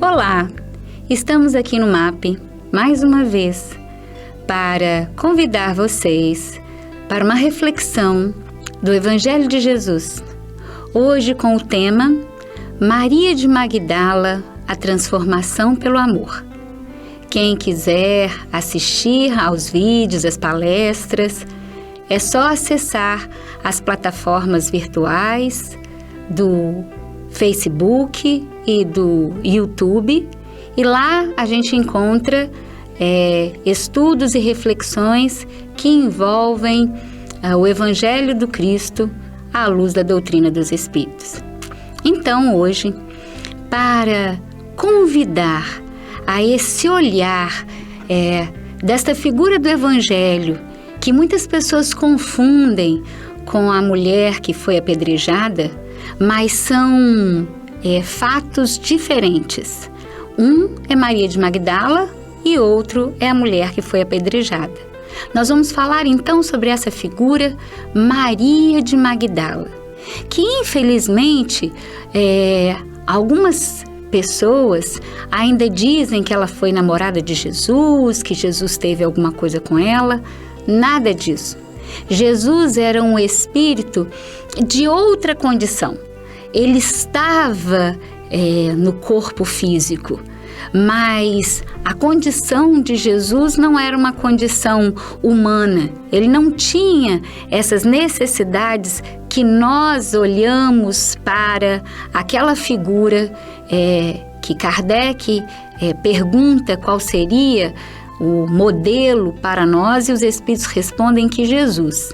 Olá, estamos aqui no MAP mais uma vez para convidar vocês para uma reflexão do Evangelho de Jesus. Hoje com o tema Maria de Magdala, a transformação pelo amor. Quem quiser assistir aos vídeos, às palestras, é só acessar as plataformas virtuais do Facebook e do YouTube, e lá a gente encontra estudos e reflexões que envolvem o Evangelho do Cristo à luz da doutrina dos Espíritos. Então, hoje, para convidar a esse olhar desta figura do Evangelho, que muitas pessoas confundem com a mulher que foi apedrejada, mas são fatos diferentes. Um é Maria de Magdala e outro é a mulher que foi apedrejada. Nós vamos falar então sobre essa figura, Maria de Magdala, que infelizmente algumas pessoas ainda dizem que ela foi namorada de Jesus, que Jesus teve alguma coisa com ela. Nada disso. Jesus era um espírito de outra condição. Ele estava no corpo físico, mas a condição de Jesus não era uma condição humana. Ele não tinha essas necessidades que nós olhamos para aquela figura que Kardec pergunta qual seria o modelo para nós, e os Espíritos respondem que Jesus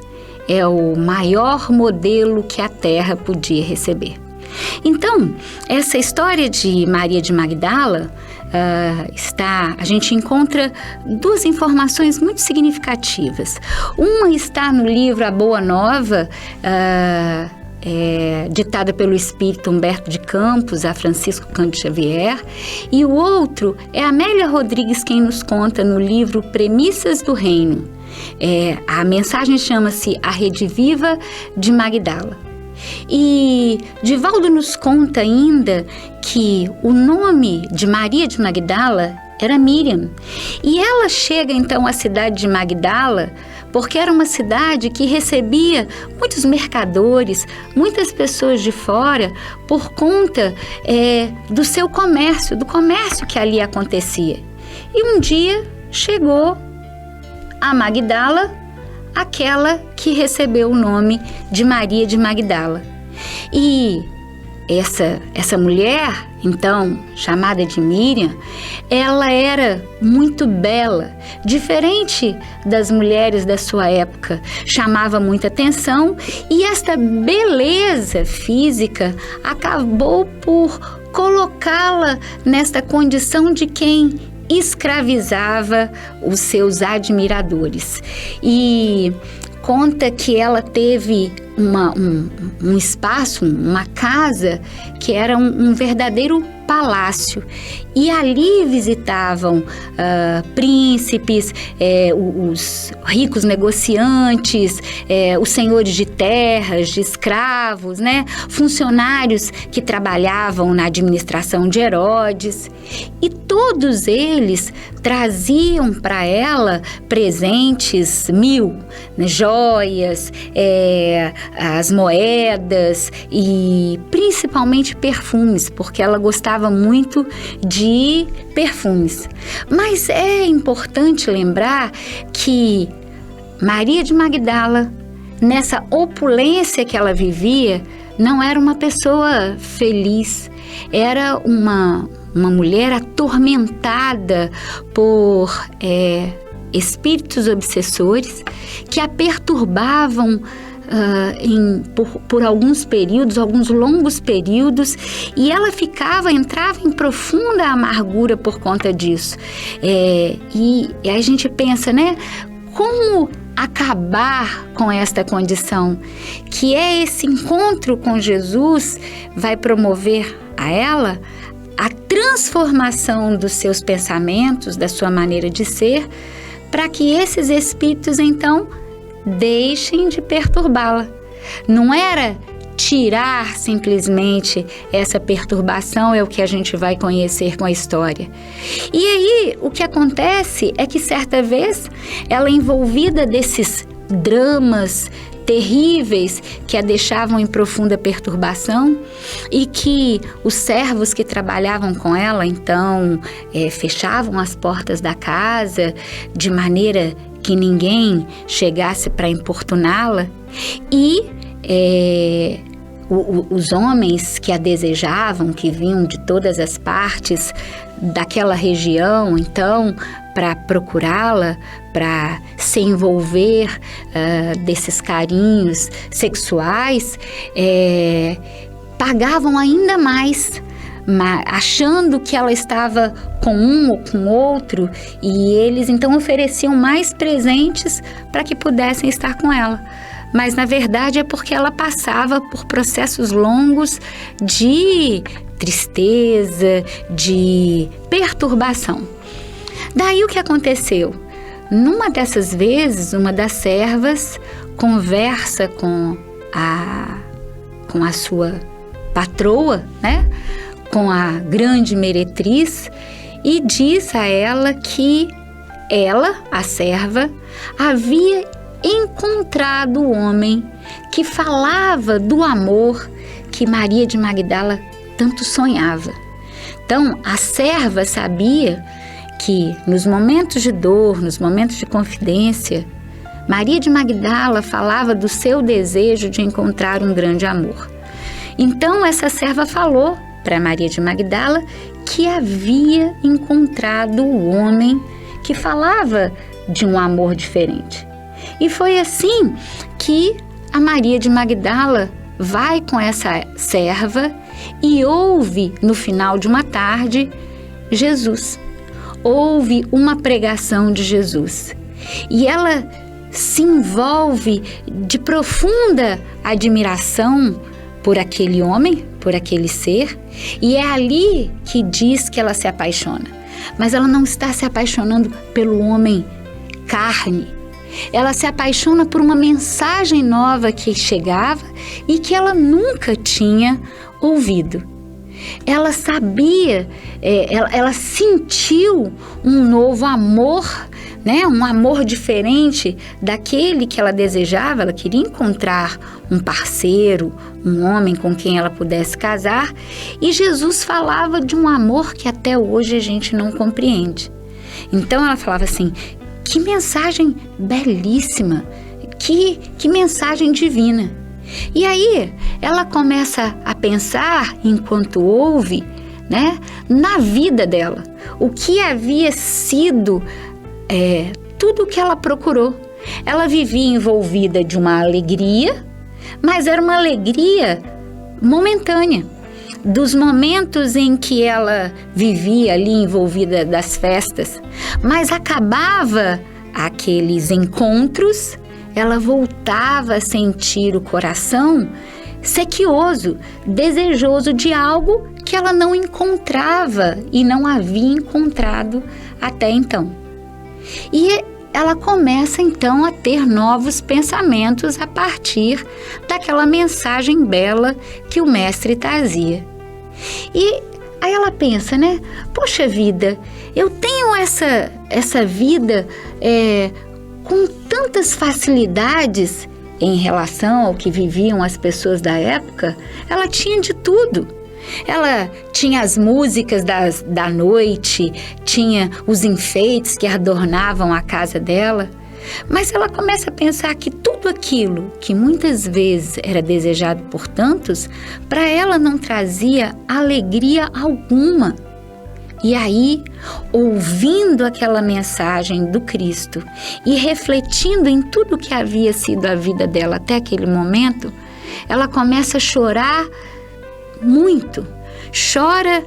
é o maior modelo que a Terra podia receber. Então, essa história de Maria de Magdala, a gente encontra duas informações muito significativas. Uma está no livro A Boa Nova, ditada pelo espírito Humberto de Campos a Francisco Cândido Xavier, e o outro é Amélia Rodrigues quem nos conta no livro Premissas do Reino. A mensagem chama-se A Rede Viva de Magdala. E Divaldo nos conta ainda que o nome de Maria de Magdala era Miriam, e ela chega então à cidade de Magdala porque era uma cidade que recebia muitos mercadores, muitas pessoas de fora, por conta do seu comércio, do comércio que ali acontecia. E um dia chegou a Magdala aquela que recebeu o nome de Maria de Magdala. E essa mulher, então, chamada de Miriam, ela era muito bela, diferente das mulheres da sua época, chamava muita atenção, e esta beleza física acabou por colocá-la nesta condição de quem escravizava os seus admiradores. E conta que ela teve um espaço, uma casa que era um verdadeiro palácio, e ali visitavam príncipes, os ricos negociantes, os senhores de terras, de escravos, funcionários que trabalhavam na administração de Herodes, e todos eles traziam para ela presentes joias, as moedas e principalmente perfumes, porque ela gostava muito de perfumes. Mas é importante lembrar que Maria de Magdala, nessa opulência que ela vivia, não era uma pessoa feliz, era uma mulher atormentada por espíritos obsessores que a perturbavam por alguns períodos, alguns longos períodos, e ela entrava em profunda amargura por conta disso. E a gente pensa, como acabar com esta condição, que esse encontro com Jesus vai promover a ela a transformação dos seus pensamentos, da sua maneira de ser, para que esses espíritos então deixem de perturbá-la. Não era tirar simplesmente essa perturbação, é o que a gente vai conhecer com a história. E aí, o que acontece é que certa vez, ela envolvida desses dramas terríveis que a deixavam em profunda perturbação e que os servos que trabalhavam com ela, então, fechavam as portas da casa de maneira que ninguém chegasse para importuná-la, e os homens que a desejavam, que vinham de todas as partes daquela região, então, para procurá-la, para se envolver desses carinhos sexuais, pagavam ainda mais, achando que ela estava com um ou com outro, e eles então ofereciam mais presentes para que pudessem estar com ela. Mas na verdade é porque ela passava por processos longos de tristeza, de perturbação. Daí o que aconteceu? Numa dessas vezes, uma das servas conversa com a sua patroa, né? Com a grande meretriz, e diz a ela que ela, a serva, havia encontrado o homem que falava do amor que Maria de Magdala tanto sonhava. Então, a serva sabia que nos momentos de dor, nos momentos de confidência, Maria de Magdala falava do seu desejo de encontrar um grande amor. Então, essa serva falou para Maria de Magdala que havia encontrado o homem que falava de um amor diferente. E foi assim que a Maria de Magdala vai com essa serva e ouve, no final de uma tarde, Jesus. Ouve uma pregação de Jesus. E ela se envolve de profunda admiração por aquele homem, por aquele ser, e é ali que diz que ela se apaixona. Mas ela não está se apaixonando pelo homem carne. Ela se apaixona por uma mensagem nova que chegava e que ela nunca tinha ouvido. Ela sabia, ela sentiu um novo amor, né? Um amor diferente daquele que ela desejava. Ela queria encontrar um parceiro, um homem com quem ela pudesse casar. E Jesus falava de um amor que até hoje a gente não compreende. Então ela falava assim: que mensagem belíssima, que mensagem divina. E aí ela começa a pensar, enquanto ouve, né, na vida dela, o que havia sido tudo o que ela procurou. Ela vivia envolvida de uma alegria, mas era uma alegria momentânea. Dos momentos em que ela vivia ali envolvida das festas, mas acabava aqueles encontros, ela voltava a sentir o coração sequioso, desejoso de algo que ela não encontrava e não havia encontrado até então. E ela começa então a ter novos pensamentos a partir daquela mensagem bela que o mestre trazia. E aí ela pensa, né? Poxa vida, eu tenho essa vida com tantas facilidades em relação ao que viviam as pessoas da época. Ela tinha de tudo. Ela tinha as músicas da noite, tinha os enfeites que adornavam a casa dela. Mas ela começa a pensar que tudo aquilo que muitas vezes era desejado por tantos, para ela não trazia alegria alguma. E aí, ouvindo aquela mensagem do Cristo e refletindo em tudo que havia sido a vida dela até aquele momento, ela começa a chorar muito, chora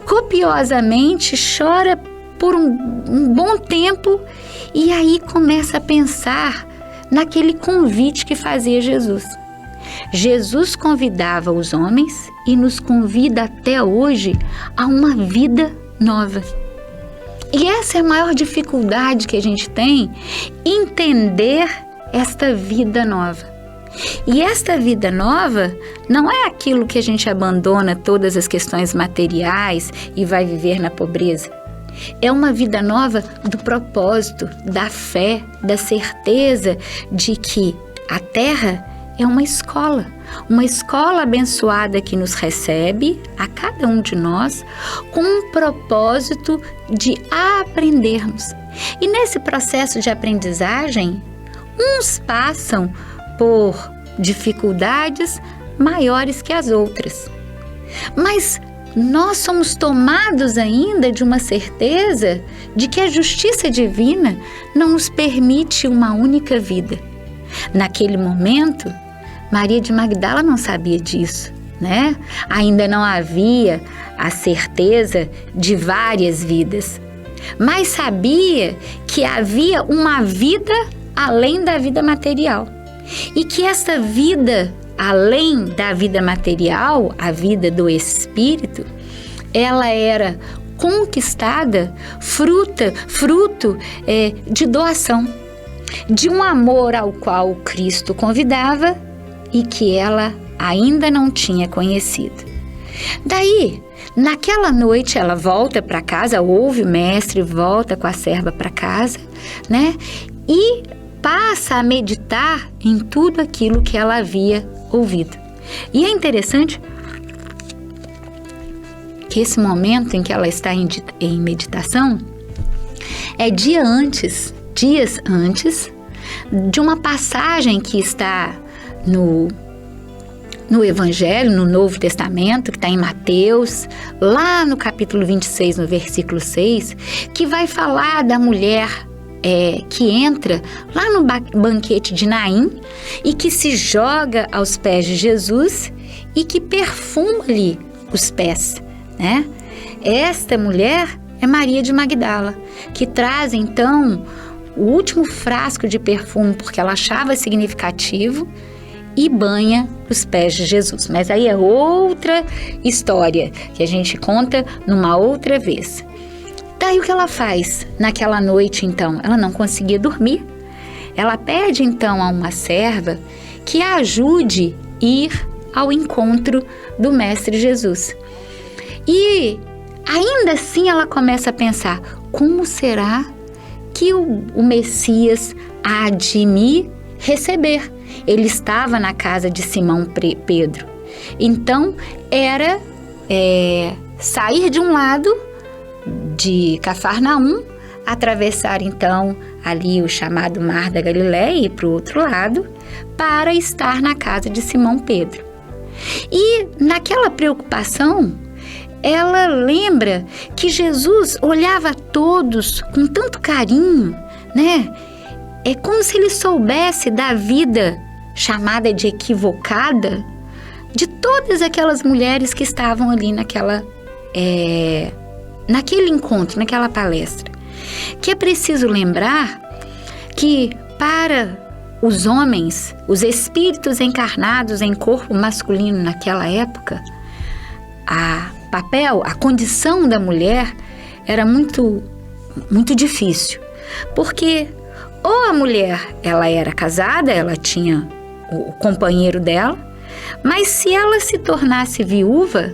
copiosamente, chora por um bom tempo, e aí começa a pensar naquele convite que fazia Jesus. Jesus convidava os homens e nos convida até hoje a uma vida nova. E essa é a maior dificuldade que a gente tem, entender esta vida nova. E esta vida nova não é aquilo que a gente abandona todas as questões materiais e vai viver na pobreza. É uma vida nova do propósito, da fé, da certeza de que a terra é uma escola abençoada que nos recebe, a cada um de nós, com um propósito de aprendermos. E nesse processo de aprendizagem, uns passam por dificuldades maiores que as outras. Mas nós somos tomados ainda de uma certeza de que a justiça divina não nos permite uma única vida. Naquele momento, Maria de Magdala não sabia disso, né? Ainda não havia a certeza de várias vidas, mas sabia que havia uma vida além da vida material. E que essa vida, além da vida material, a vida do espírito, ela era conquistada fruto de doação, de um amor ao qual Cristo convidava e que ela ainda não tinha conhecido. Daí, naquela noite, ela volta para casa, ouve o mestre, volta com a serva para casa, né? E passa a meditar em tudo aquilo que ela havia ouvido. E é interessante que esse momento em que ela está em meditação é dias antes de uma passagem que está no Evangelho, no Novo Testamento, que está em Mateus, lá no capítulo 26, no versículo 6, que vai falar da mulher que entra lá no banquete de Naim e que se joga aos pés de Jesus e que perfuma ali os pés, né? Esta mulher é Maria de Magdala, que traz então o último frasco de perfume porque ela achava significativo e banha os pés de Jesus. Mas aí é outra história que a gente conta numa outra vez. Daí o que ela faz naquela noite então? Ela não conseguia dormir. Ela pede então a uma serva que a ajude a ir ao encontro do Mestre Jesus. E ainda assim ela começa a pensar, como será que o Messias há de me receber? Ele estava na casa de Simão Pedro. Então era sair de um lado de Cafarnaum, atravessar então ali o chamado Mar da Galileia e ir para o outro lado para estar na casa de Simão Pedro. E naquela preocupação, ela lembra que Jesus olhava a todos com tanto carinho, né? É como se ele soubesse da vida chamada de equivocada de todas aquelas mulheres que estavam ali naquele encontro, naquela palestra. Que é preciso lembrar que para os homens, os espíritos encarnados em corpo masculino naquela época, a condição da mulher era muito, muito difícil. Porque ou a mulher, ela era casada, ela tinha o companheiro dela, mas se ela se tornasse viúva,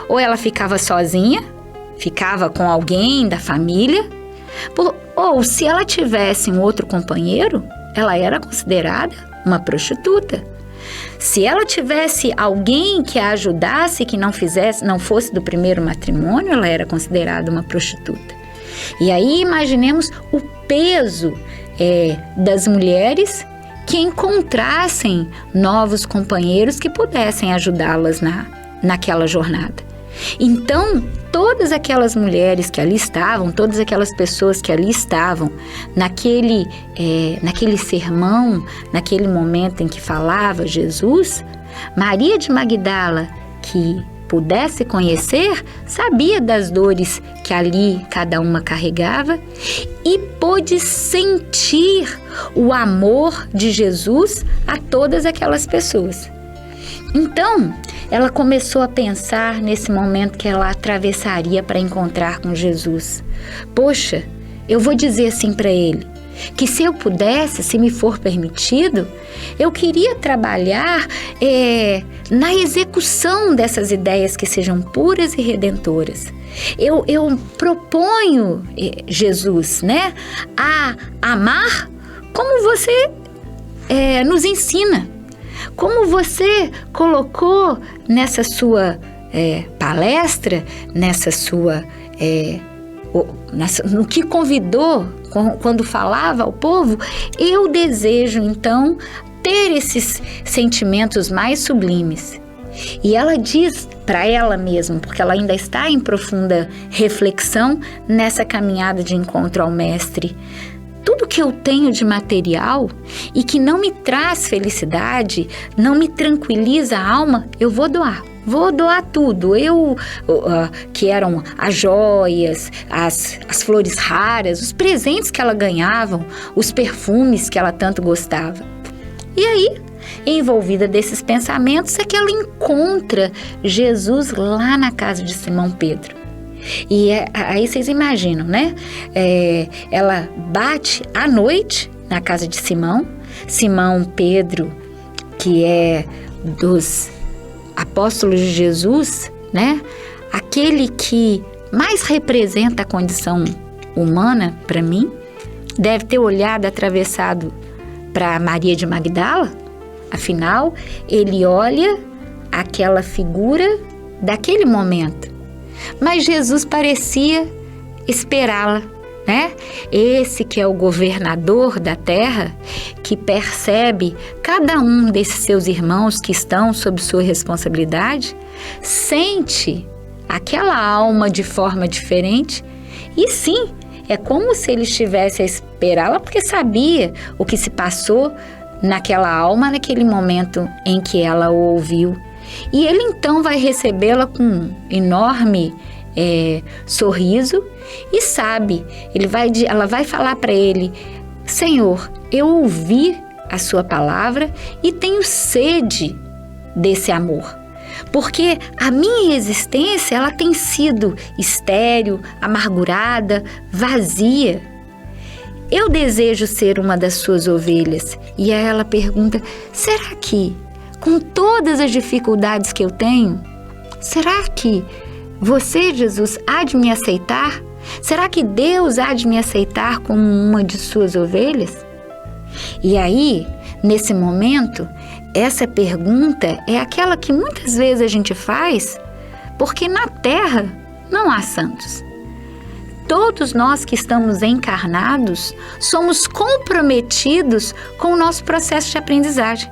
ou ela ficava sozinha, ficava com alguém da família, ou se ela tivesse um outro companheiro, ela era considerada uma prostituta. Se ela tivesse alguém que a ajudasse, que não fosse do primeiro matrimônio, ela era considerada uma prostituta. E aí imaginemos o peso das mulheres que encontrassem novos companheiros que pudessem ajudá-las naquela jornada. Então, todas aquelas mulheres que ali estavam, todas aquelas pessoas que ali estavam, naquele sermão, naquele momento em que falava Jesus, Maria de Magdala, que pudesse conhecer, sabia das dores que ali cada uma carregava e pôde sentir o amor de Jesus a todas aquelas pessoas. Então, ela começou a pensar nesse momento que ela atravessaria para encontrar com Jesus. Poxa, eu vou dizer assim para ele, que se eu pudesse, se me for permitido, eu queria trabalhar na execução dessas ideias que sejam puras e redentoras. Eu proponho, Jesus, né, a amar como você nos ensina, como você colocou nessa sua palestra, nessa sua... no que convidou, quando falava ao povo. Eu desejo, então, ter esses sentimentos mais sublimes. E ela diz para ela mesma, porque ela ainda está em profunda reflexão nessa caminhada de encontro ao Mestre: tudo que eu tenho de material e que não me traz felicidade, não me tranquiliza a alma, eu vou doar. Vou doar tudo. Que eram as joias, as flores raras, os presentes que ela ganhava, os perfumes que ela tanto gostava. E aí, envolvida desses pensamentos, é que ela encontra Jesus lá na casa de Simão Pedro. E aí vocês imaginam, né? Ela bate à noite na casa de Simão Pedro, que é dos apóstolos de Jesus, né? Aquele que mais representa a condição humana para mim, deve ter olhado atravessado para Maria de Magdala. Afinal, ele olha aquela figura daquele momento. Mas Jesus parecia esperá-la, né? Esse que é o governador da terra, que percebe cada um desses seus irmãos que estão sob sua responsabilidade, sente aquela alma de forma diferente e sim, é como se ele estivesse a esperá-la, porque sabia o que se passou naquela alma, naquele momento em que ela o ouviu. E ele então vai recebê-la com um enorme sorriso e sabe, ela vai falar para ele: Senhor, eu ouvi a sua palavra e tenho sede desse amor, porque a minha existência ela tem sido estéril, amargurada, vazia. Eu desejo ser uma das suas ovelhas. E aí ela pergunta: será que, com todas as dificuldades que eu tenho, será que você, Jesus, há de me aceitar? Será que Deus há de me aceitar como uma de suas ovelhas? E aí, nesse momento, essa pergunta é aquela que muitas vezes a gente faz porque na terra não há santos. Todos nós que estamos encarnados somos comprometidos com o nosso processo de aprendizagem.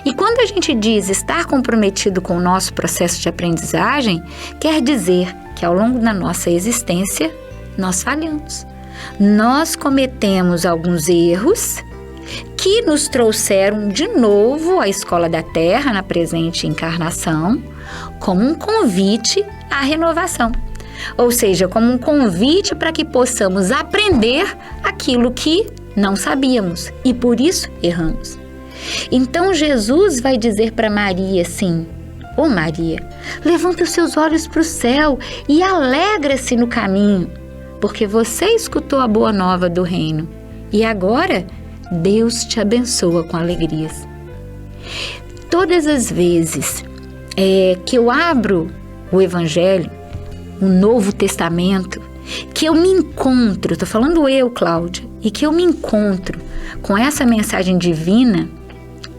E quando a gente diz estar comprometido com o nosso processo de aprendizagem, quer dizer que ao longo da nossa existência nós falhamos. Nós cometemos alguns erros que nos trouxeram de novo à escola da Terra, na presente encarnação, como um convite à renovação. Ou seja, como um convite para que possamos aprender aquilo que não sabíamos e por isso erramos. Então Jesus vai dizer para Maria assim: Ô Maria, levanta os seus olhos para o céu e alegra-se no caminho, porque você escutou a boa nova do reino e agora Deus te abençoa com alegrias. Todas as vezes que eu abro o Evangelho, o Novo Testamento, que eu me encontro, estou falando eu, Cláudia, e que eu me encontro com essa mensagem divina,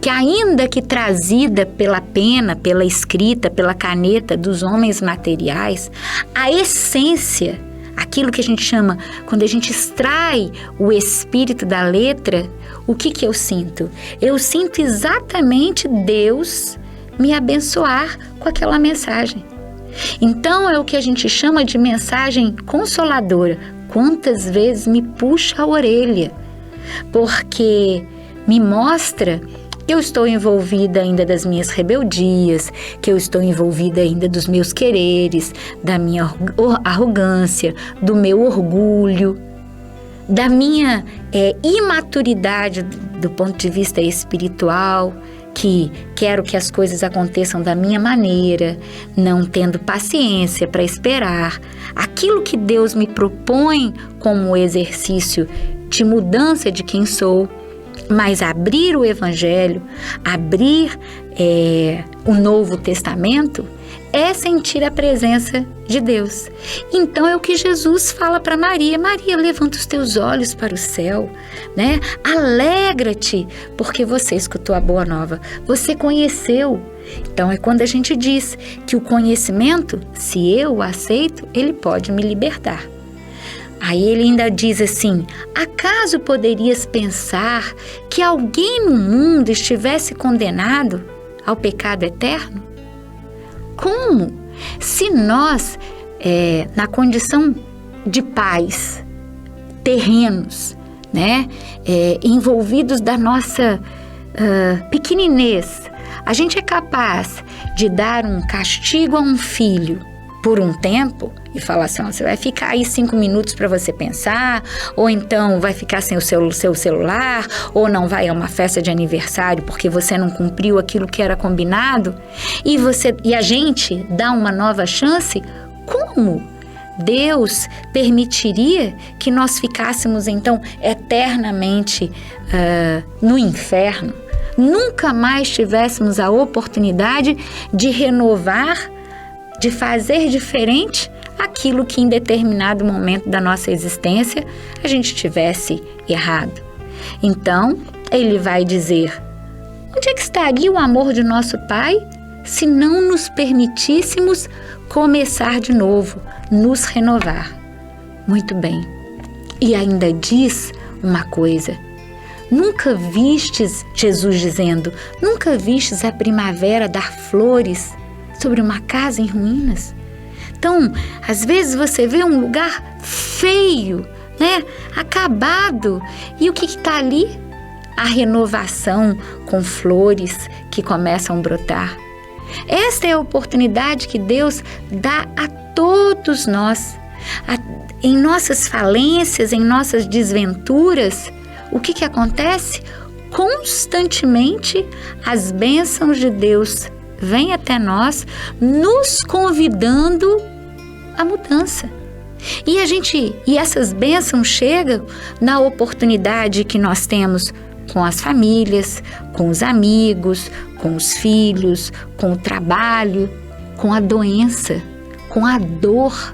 que ainda que trazida pela pena, pela escrita, pela caneta dos homens materiais, a essência, aquilo que a gente chama, quando a gente extrai o espírito da letra, o que eu sinto? Eu sinto exatamente Deus me abençoar com aquela mensagem. Então é o que a gente chama de mensagem consoladora. Quantas vezes me puxa a orelha, porque me mostra que eu estou envolvida ainda das minhas rebeldias, que eu estou envolvida ainda dos meus quereres, da minha arrogância, do meu orgulho, da minha imaturidade do ponto de vista espiritual, que quero que as coisas aconteçam da minha maneira, não tendo paciência para esperar aquilo que Deus me propõe como exercício de mudança de quem sou, mas abrir o Evangelho, abrir o Novo Testamento, é sentir a presença de Deus. Então é o que Jesus fala para Maria: Maria, levanta os teus olhos para o céu, né? Alegra-te, porque você escutou a boa nova, você conheceu. Então é quando a gente diz que o conhecimento, se eu o aceito, ele pode me libertar. Aí ele ainda diz assim: acaso poderias pensar que alguém no mundo estivesse condenado ao pecado eterno? Como? Se nós, na condição de pais terrenos, né, envolvidos da nossa pequeninez, a gente é capaz de dar um castigo a um filho por um tempo e falar assim: ó, você vai ficar aí 5 minutos para você pensar, ou então vai ficar sem o seu celular, ou não vai a uma festa de aniversário porque você não cumpriu aquilo que era combinado, e a gente dá uma nova chance. Como Deus permitiria que nós ficássemos então eternamente no inferno? Nunca mais tivéssemos a oportunidade de renovar, de fazer diferente aquilo que em determinado momento da nossa existência a gente tivesse errado. Então, ele vai dizer: onde é que estaria o amor de nosso Pai se não nos permitíssemos começar de novo, nos renovar? Muito bem. E ainda diz uma coisa: nunca vistes, Jesus dizendo, nunca vistes a primavera dar flores sobre uma casa em ruínas? Então, às vezes você vê um lugar feio, né? Acabado. E o que está ali? A renovação com flores que começam a brotar. Esta é a oportunidade que Deus dá a todos nós. Em nossas falências, em nossas desventuras, o que acontece? Constantemente as bênçãos de Deus vêm até nós, nos convidando à mudança. E essas bênçãos chegam na oportunidade que nós temos com as famílias, com os amigos, com os filhos, com o trabalho, com a doença, com a dor.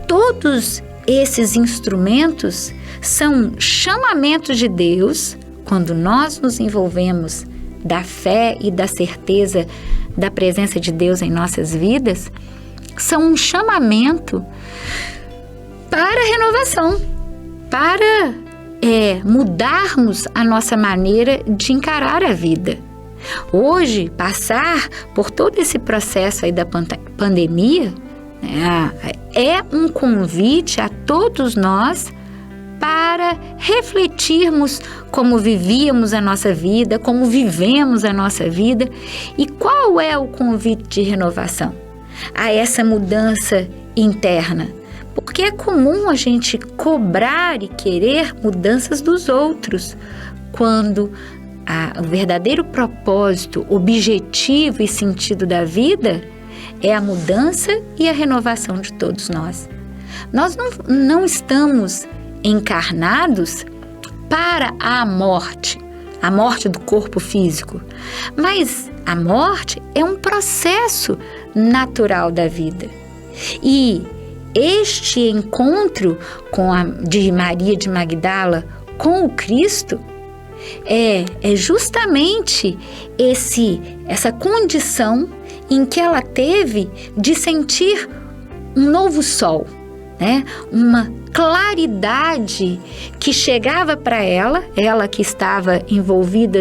Todos esses instrumentos são chamamentos de Deus quando nós nos envolvemos da fé e da certeza da presença de Deus em nossas vidas. São um chamamento para a renovação, para mudarmos a nossa maneira de encarar a vida. Hoje, passar por todo esse processo aí da pandemia, né, é um convite a todos nós para refletirmos como vivíamos a nossa vida, como vivemos a nossa vida. E qual é o convite de renovação? A essa mudança interna. Porque é comum a gente cobrar e querer mudanças dos outros, quando o verdadeiro propósito, objetivo e sentido da vida é a mudança e a renovação de todos nós. Nós não estamos encarnados para a morte do corpo físico, mas a morte é um processo natural da vida. E este encontro de Maria de Magdala com o Cristo é justamente essa condição em que ela teve de sentir um novo sol, né? Uma claridade que chegava para ela que estava envolvida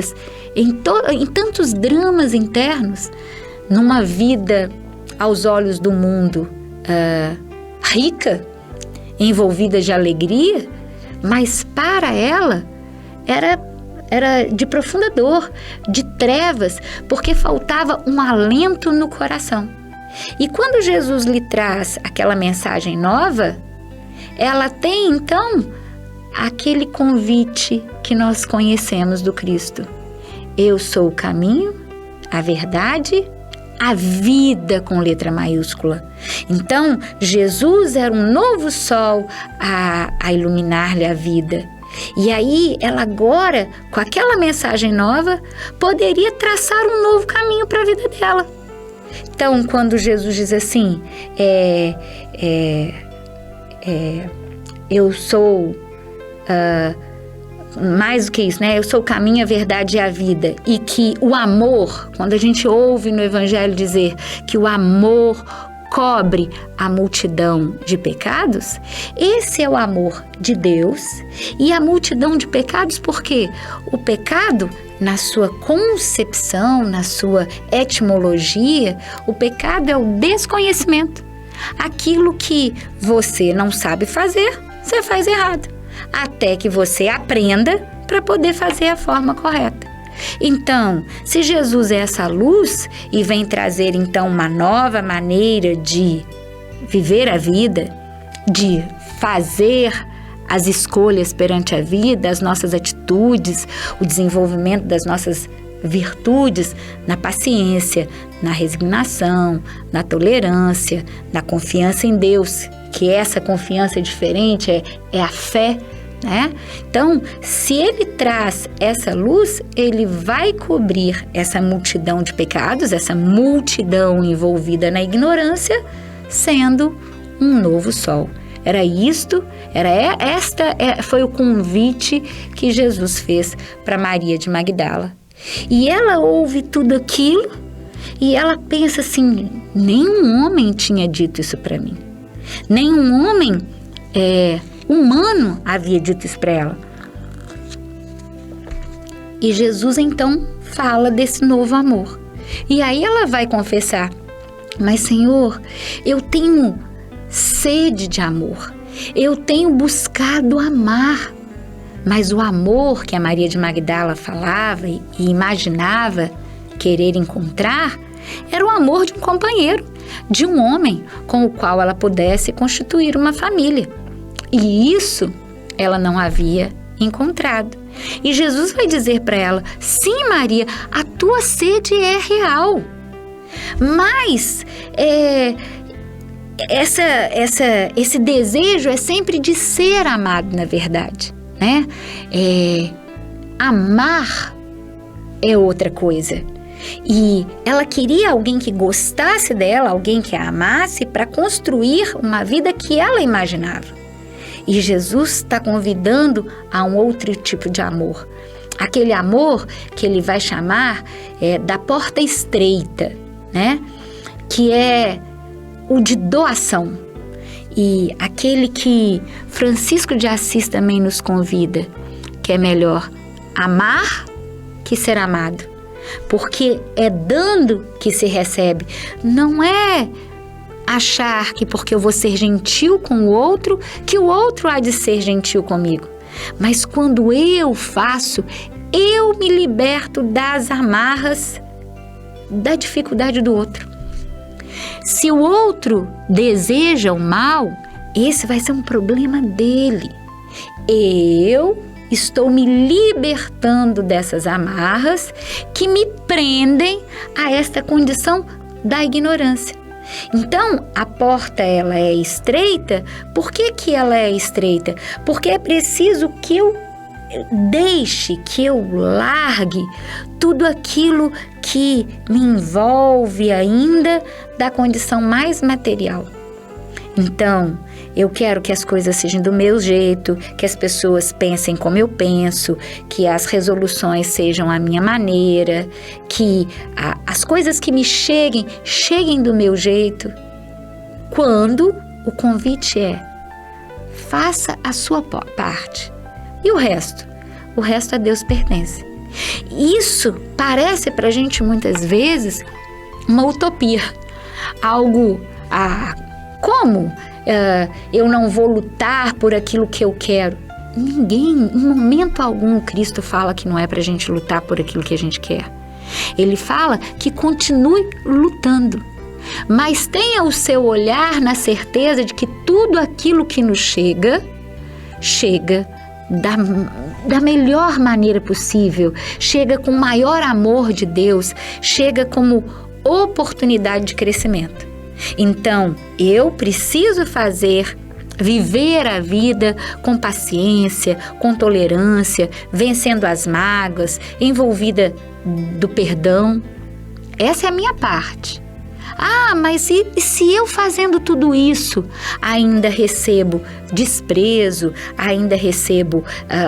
em tantos dramas internos, numa vida aos olhos do mundo rica, envolvida de alegria, mas para ela era de profunda dor, de trevas, porque faltava um alento no coração. E quando Jesus lhe traz aquela mensagem nova, ela tem então aquele convite que nós conhecemos do Cristo: eu sou o caminho, a verdade, a vida, com letra maiúscula. Então, Jesus era um novo sol a iluminar-lhe a vida. E aí, ela agora, com aquela mensagem nova, poderia traçar um novo caminho para a vida dela. Então, quando Jesus diz assim, eu sou mais do que isso, né? Eu sou o caminho, a verdade e a vida. E que o amor, quando a gente ouve no Evangelho dizer que o amor cobre a multidão de pecados, esse é o amor de Deus. E a multidão de pecados, porque o pecado, na sua concepção, na sua etimologia, o pecado é o desconhecimento. Aquilo que você não sabe fazer, você faz errado, até que você aprenda para poder fazer a forma correta. Então, se Jesus é essa luz e vem trazer então uma nova maneira de viver a vida, de fazer as escolhas perante a vida, as nossas atitudes, o desenvolvimento das nossas virtudes na paciência, na resignação, na tolerância, na confiança em Deus, que essa confiança é diferente, é a fé, né? Então, se ele traz essa luz, ele vai cobrir essa multidão de pecados, essa multidão envolvida na ignorância, sendo um novo sol. Foi o convite que Jesus fez para Maria de Magdala. E ela ouve tudo aquilo e ela pensa assim: nenhum homem tinha dito isso para mim. Nenhum homem humano havia dito isso para ela. E Jesus então fala desse novo amor. E aí ela vai confessar: mas Senhor, eu tenho sede de amor, eu tenho buscado amar. Mas o amor que a Maria de Magdala falava e imaginava querer encontrar era o amor de um companheiro, de um homem com o qual ela pudesse constituir uma família. E isso ela não havia encontrado. E Jesus vai dizer para ela: sim, Maria, a tua sede é real, mas esse desejo é sempre de ser amado, na verdade, né? Amar é outra coisa. E ela queria alguém que gostasse dela, alguém que a amasse para construir uma vida que ela imaginava. E Jesus está convidando a um outro tipo de amor. Aquele amor que ele vai chamar da porta estreita, né? Que é o de doação. E aquele que Francisco de Assis também nos convida, que é melhor amar que ser amado. Porque é dando que se recebe. Não é achar que porque eu vou ser gentil com o outro, que o outro há de ser gentil comigo. Mas quando eu faço, eu me liberto das amarras da dificuldade do outro. Se o outro deseja o mal, esse vai ser um problema dele. Eu estou me libertando dessas amarras que me prendem a esta condição da ignorância. Então, a porta ela é estreita. Por que ela é estreita? Porque é preciso que eu deixe, que eu largue tudo aquilo que me envolve ainda da condição mais material. Então, eu quero que as coisas sejam do meu jeito, que as pessoas pensem como eu penso, que as resoluções sejam a minha maneira, que as coisas que me cheguem do meu jeito. Quando o convite é: faça a sua parte. E o resto? O resto a Deus pertence. Isso parece pra gente muitas vezes uma utopia. Algo, como eu não vou lutar por aquilo que eu quero? Ninguém, em momento algum, Cristo fala que não é pra gente lutar por aquilo que a gente quer. Ele fala que continue lutando, mas tenha o seu olhar na certeza de que tudo aquilo que nos chega da melhor maneira possível, chega com o maior amor de Deus, chega como oportunidade de crescimento. Então, eu preciso fazer Viver a vida com paciência, com tolerância, vencendo as mágoas, envolvida do perdão. Essa é a minha parte. Ah, mas e se eu fazendo tudo isso ainda recebo desprezo, ainda recebo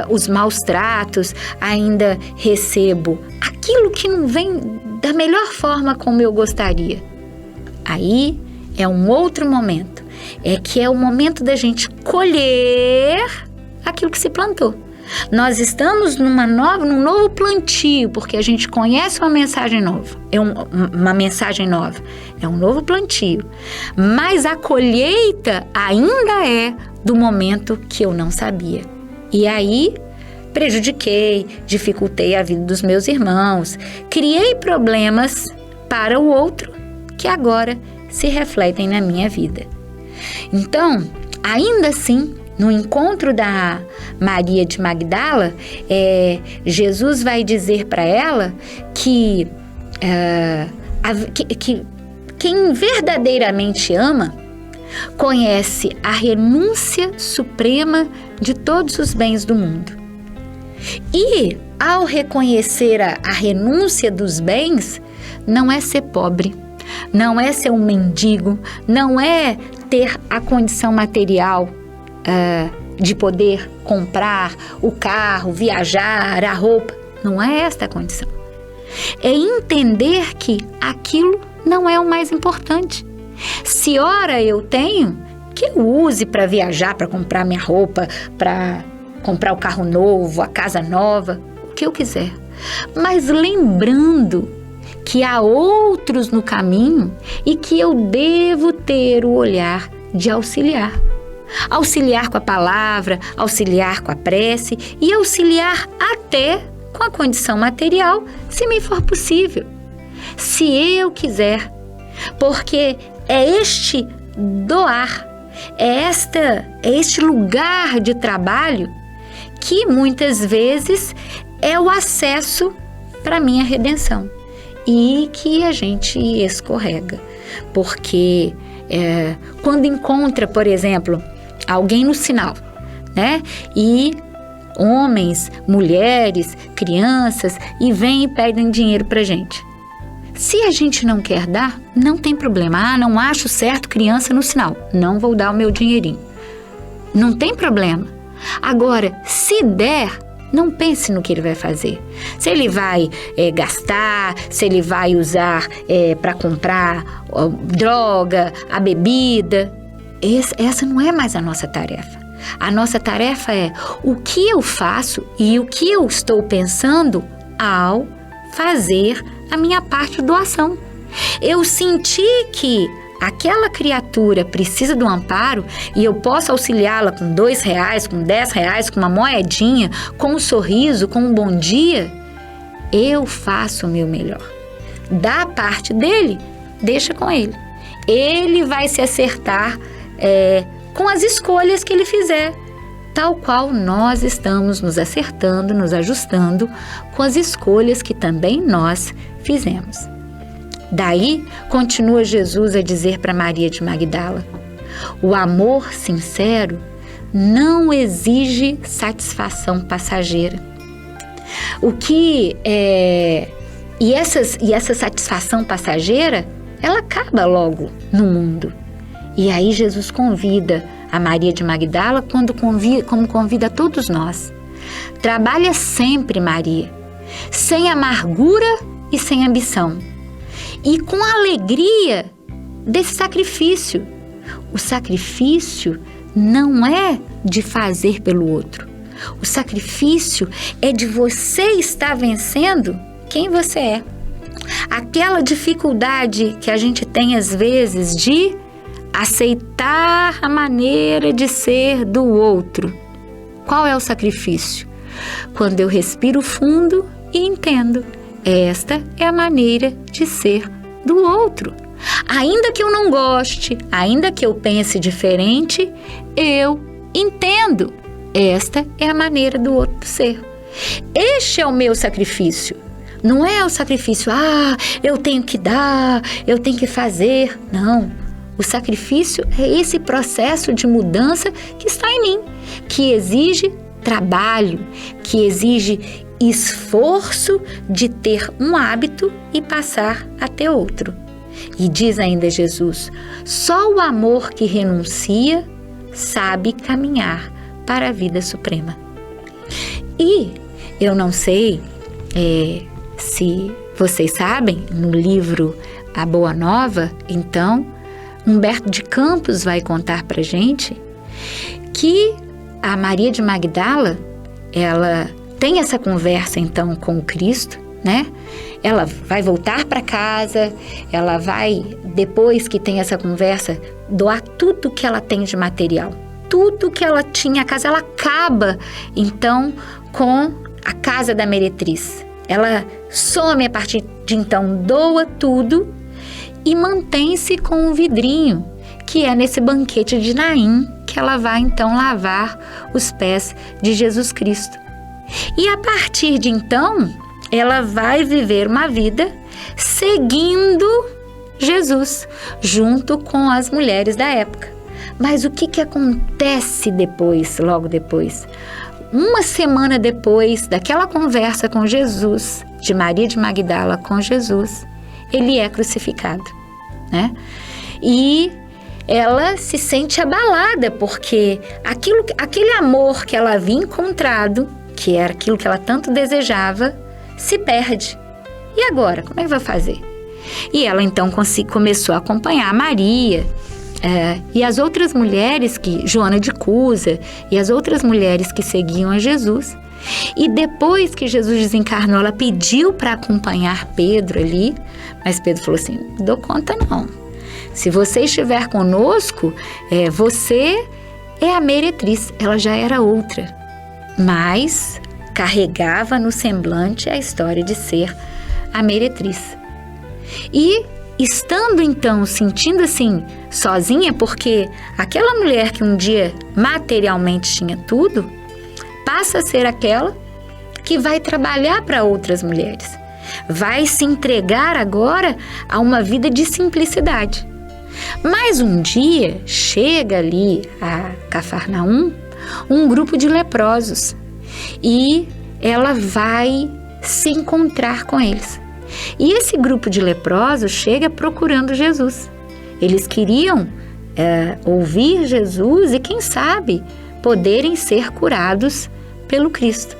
os maus tratos, ainda recebo aquilo que não vem da melhor forma como eu gostaria? Aí é um outro momento. Que é o momento da gente colher aquilo que se plantou. Nós estamos num novo plantio, porque a gente conhece uma mensagem nova. Uma mensagem nova. É um novo plantio. Mas a colheita ainda é do momento que eu não sabia. E aí, prejudiquei, dificultei a vida dos meus irmãos, criei problemas para o outro que agora se refletem na minha vida. Então, ainda assim, no encontro da Maria de Magdala, Jesus vai dizer para ela que quem verdadeiramente ama conhece a renúncia suprema de todos os bens do mundo. E, ao reconhecer a renúncia dos bens, não é ser pobre, não é ser um mendigo, não é ter a condição material de poder comprar o carro, viajar, a roupa. Não é esta a condição. É entender que aquilo não é o mais importante. Se ora eu tenho, que eu use para viajar, para comprar minha roupa, para comprar o carro novo, a casa nova, o que eu quiser. Mas lembrando que há outros no caminho e que eu devo ter o olhar de auxiliar. Auxiliar com a palavra, auxiliar com a prece e auxiliar até com a condição material, se me for possível. Se eu quiser, porque é este doar, é este lugar de trabalho que muitas vezes é o acesso para a minha redenção. E que a gente escorrega, porque quando encontra, por exemplo, alguém no sinal, né? E homens, mulheres, crianças, e vêm e pedem dinheiro pra gente. Se a gente não quer dar, não tem problema. Ah, não acho certo criança no sinal, não vou dar o meu dinheirinho. Não tem problema. Agora, se der, não pense no que ele vai fazer. Se ele vai gastar, se ele vai usar para comprar droga, a bebida. Essa não é mais a nossa tarefa. A nossa tarefa é o que eu faço e o que eu estou pensando ao fazer a minha parte de doação. Eu senti que aquela criatura precisa do amparo e eu posso auxiliá-la com R$2, com R$10, com uma moedinha, com um sorriso, com um bom dia, eu faço o meu melhor. Da parte dele, deixa com ele. Ele vai se acertar com as escolhas que ele fizer, tal qual nós estamos nos acertando, nos ajustando com as escolhas que também nós fizemos. Daí, continua Jesus a dizer para Maria de Magdala: o amor sincero não exige satisfação passageira. E essa satisfação passageira, ela acaba logo no mundo. E aí Jesus convida a Maria de Magdala como convida a todos nós. Trabalha sempre, Maria, sem amargura e sem ambição. E com a alegria desse sacrifício. O sacrifício não é de fazer pelo outro. O sacrifício é de você estar vencendo quem você é. Aquela dificuldade que a gente tem às vezes de aceitar a maneira de ser do outro. Qual é o sacrifício? Quando eu respiro fundo e entendo. Esta é a maneira de ser do outro. Ainda que eu não goste, ainda que eu pense diferente, eu entendo. Esta é a maneira do outro ser. Este é o meu sacrifício. Não é o sacrifício, eu tenho que dar, eu tenho que fazer. Não. O sacrifício é esse processo de mudança que está em mim, que exige trabalho, que exige esforço de ter um hábito e passar a ter outro. E diz ainda Jesus: só o amor que renuncia sabe caminhar para a vida suprema. E eu não sei se vocês sabem, no livro A Boa Nova, então, Humberto de Campos vai contar pra gente que a Maria de Magdala, ela tem essa conversa então com o Cristo, né? Ela vai voltar para casa, ela vai, depois que tem essa conversa, doar tudo que ela tem de material. Tudo que ela tinha, a casa, ela acaba então com a casa da meretriz. Ela some a partir de então, doa tudo e mantém-se com um vidrinho, que é nesse banquete de Naim, que ela vai então lavar os pés de Jesus Cristo. E a partir de então, ela vai viver uma vida seguindo Jesus, junto com as mulheres da época. Mas o que acontece depois, logo depois? Uma semana depois daquela conversa com Jesus, de Maria de Magdala com Jesus, ele é crucificado, né? E ela se sente abalada, porque aquele amor que ela havia encontrado, que era aquilo que ela tanto desejava, se perde. E agora, como é que vai fazer? E ela então começou a acompanhar a Maria e as outras mulheres, Joana de Cusa, e as outras mulheres que seguiam a Jesus. E depois que Jesus desencarnou, ela pediu para acompanhar Pedro ali, mas Pedro falou assim: não dou conta não. Se você estiver conosco, você é a meretriz. Ela já era outra, mas carregava no semblante a história de ser a meretriz. E estando então sentindo assim sozinha, porque aquela mulher que um dia materialmente tinha tudo, passa a ser aquela que vai trabalhar para outras mulheres, vai se entregar agora a uma vida de simplicidade. Mas um dia chega ali a Cafarnaum um grupo de leprosos e ela vai se encontrar com eles. E esse grupo de leprosos chega procurando Jesus. Eles queriam ouvir Jesus e, quem sabe, poderem ser curados pelo Cristo.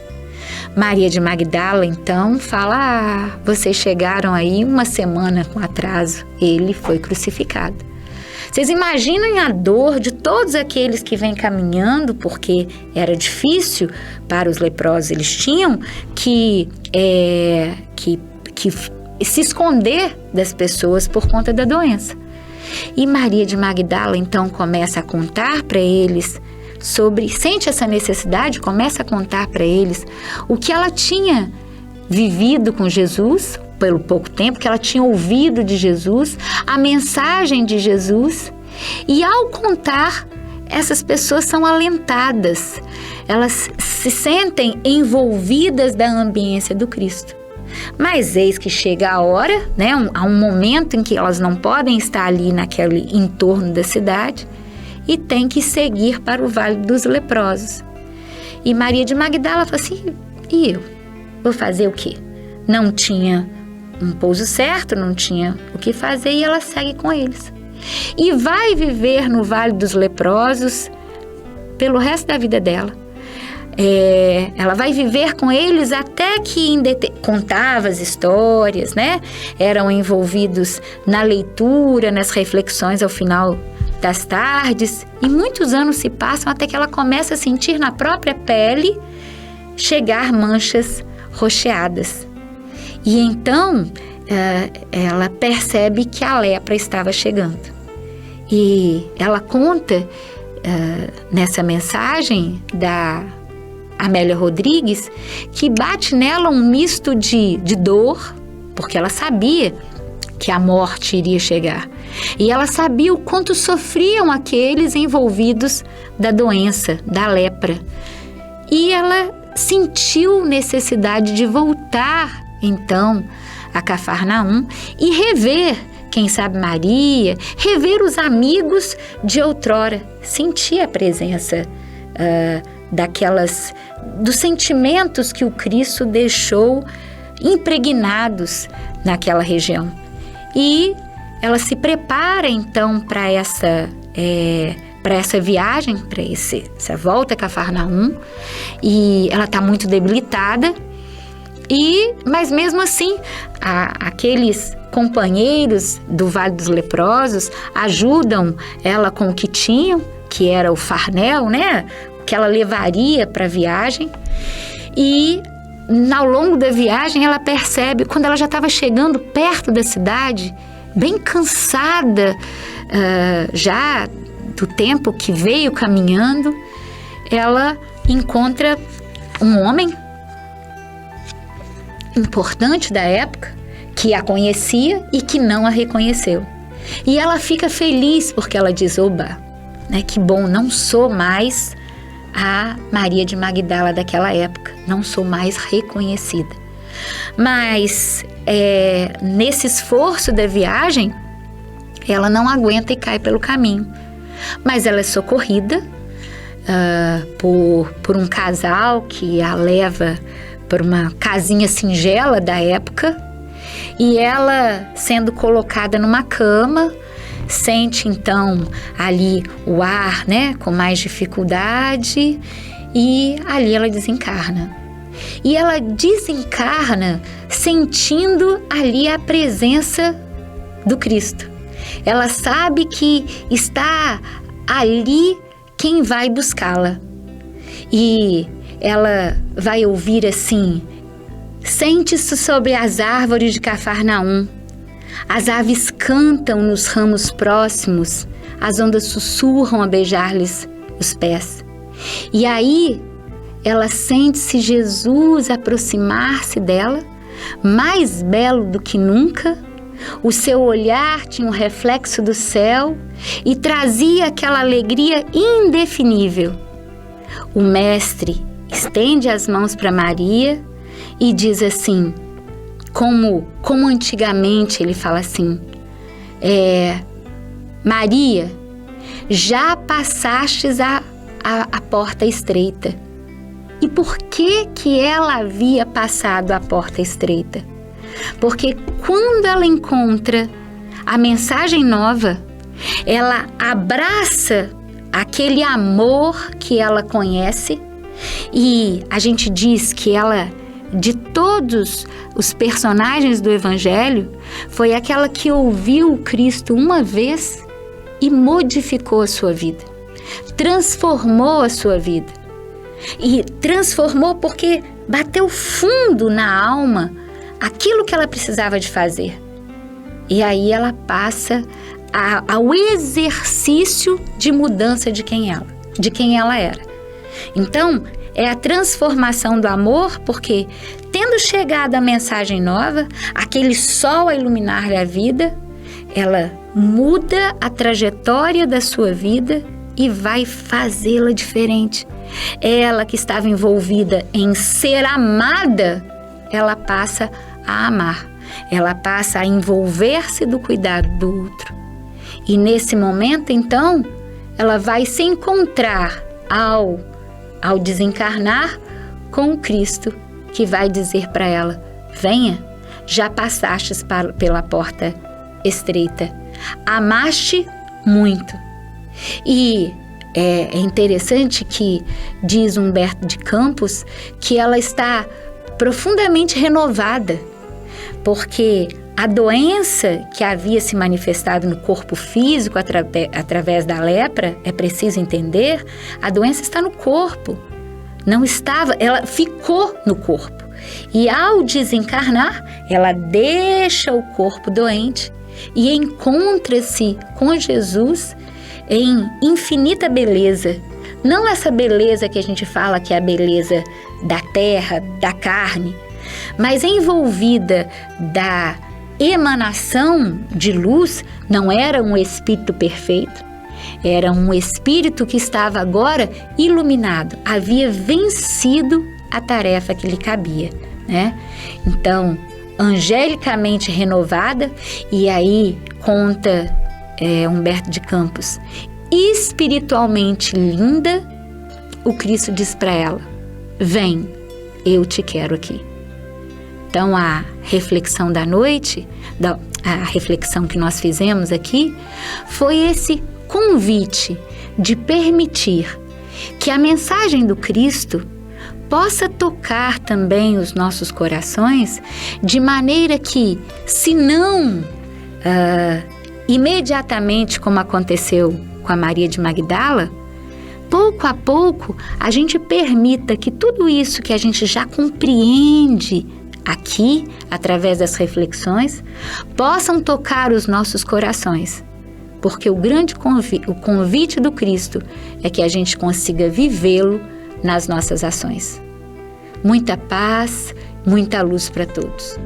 Maria de Magdala, então, fala: vocês chegaram aí uma semana com atraso, ele foi crucificado. Vocês imaginem a dor de todos aqueles que vêm caminhando, porque era difícil para os leprosos, eles tinham que se esconder das pessoas por conta da doença. E Maria de Magdala então começa a contar para eles sente essa necessidade, começa a contar para eles o que ela tinha vivido com Jesus, pelo pouco tempo que ela tinha ouvido de Jesus, a mensagem de Jesus. E ao contar, essas pessoas são alentadas, elas se sentem envolvidas da ambiência do Cristo. Mas eis que chega a hora, né, há um momento em que elas não podem estar ali naquele entorno da cidade e tem que seguir para o Vale dos Leprosos. E Maria de Magdala fala assim: e eu? Vou fazer o quê? Não tinha um pouso certo, não tinha o que fazer, e ela segue com eles. E vai viver no Vale dos Leprosos pelo resto da vida dela. Ela vai viver com eles até que contava as histórias, né? Eram envolvidos na leitura, nas reflexões ao final das tardes, e muitos anos se passam até que ela começa a sentir na própria pele chegar manchas roxeadas. E então ela percebe que a lepra estava chegando. E ela conta nessa mensagem da Amélia Rodrigues que bate nela um misto de dor, porque ela sabia que a morte iria chegar. E ela sabia o quanto sofriam aqueles envolvidos da doença, da lepra. E ela sentiu necessidade de voltar, então, a Cafarnaum e rever quem sabe Maria, rever os amigos de outrora, sentir a presença dos sentimentos que o Cristo deixou impregnados naquela região. E ela se prepara então para essa viagem, para essa volta a Cafarnaum, e ela está muito debilitada, mas mesmo assim aqueles companheiros do Vale dos Leprosos ajudam ela com o que tinham, que era o farnel, né, que ela levaria para a viagem. E ao longo da viagem ela percebe, quando ela já estava chegando perto da cidade, bem cansada já do tempo que veio caminhando, ela encontra um homem importante da época, que a conhecia e que não a reconheceu. E ela fica feliz porque ela diz: oba, né, que bom, não sou mais a Maria de Magdala daquela época, não sou mais reconhecida. Mas nesse esforço da viagem, ela não aguenta e cai pelo caminho. Mas ela é socorrida por um casal que a leva para uma casinha singela da época, e ela, sendo colocada numa cama, sente então ali o ar, né, com mais dificuldade, e ali ela desencarna. E ela desencarna sentindo ali a presença do Cristo. Ela sabe que está ali quem vai buscá-la. E ela vai ouvir assim: sente-se sobre as árvores de Cafarnaum. As aves cantam nos ramos próximos, as ondas sussurram a beijar-lhes os pés. E aí ela sente-se Jesus aproximar-se dela, mais belo do que nunca. O seu olhar tinha um reflexo do céu e trazia aquela alegria indefinível. O mestre estende as mãos para Maria e diz assim, como antigamente ele fala assim: Maria, já passastes a porta estreita. E por que ela havia passado a porta estreita? Porque quando ela encontra a mensagem nova, ela abraça aquele amor que ela conhece, e a gente diz que ela, de todos os personagens do Evangelho, foi aquela que ouviu o Cristo uma vez e modificou a sua vida, transformou a sua vida. E transformou porque bateu fundo na alma aquilo que ela precisava de fazer. E aí ela passa ao exercício de mudança de quem ela era. Então, é a transformação do amor, porque tendo chegado a mensagem nova, aquele sol a iluminar-lhe a vida, ela muda a trajetória da sua vida e vai fazê-la diferente. Ela que estava envolvida em ser amada, ela passa a amar. Ela passa a envolver-se do cuidado do outro. E nesse momento, então, ela vai se encontrar ao desencarnar com o Cristo, que vai dizer para ela: venha, já passastes pela porta estreita, amaste muito. E é interessante que diz Humberto de Campos que ela está profundamente renovada, porque a doença que havia se manifestado no corpo físico através da lepra, é preciso entender, a doença está no corpo, não estava, ela ficou no corpo. E ao desencarnar, ela deixa o corpo doente e encontra-se com Jesus em infinita beleza. Não essa beleza que a gente fala que é a beleza da terra, da carne, mas envolvida da emanação de luz. Não era um espírito perfeito, era um espírito que estava agora iluminado, havia vencido a tarefa que lhe cabia, né? Então, angelicamente renovada, e aí conta Humberto de Campos, espiritualmente linda, o Cristo diz para ela: vem, eu te quero aqui. Então a reflexão da noite, a reflexão que nós fizemos aqui, foi esse convite de permitir que a mensagem do Cristo possa tocar também os nossos corações, de maneira que, se não imediatamente, como aconteceu com a Maria de Magdala, pouco a pouco a gente permita que tudo isso que a gente já compreende aqui, através das reflexões, possam tocar os nossos corações. Porque o grande convite do Cristo é que a gente consiga vivê-lo nas nossas ações. Muita paz, muita luz para todos.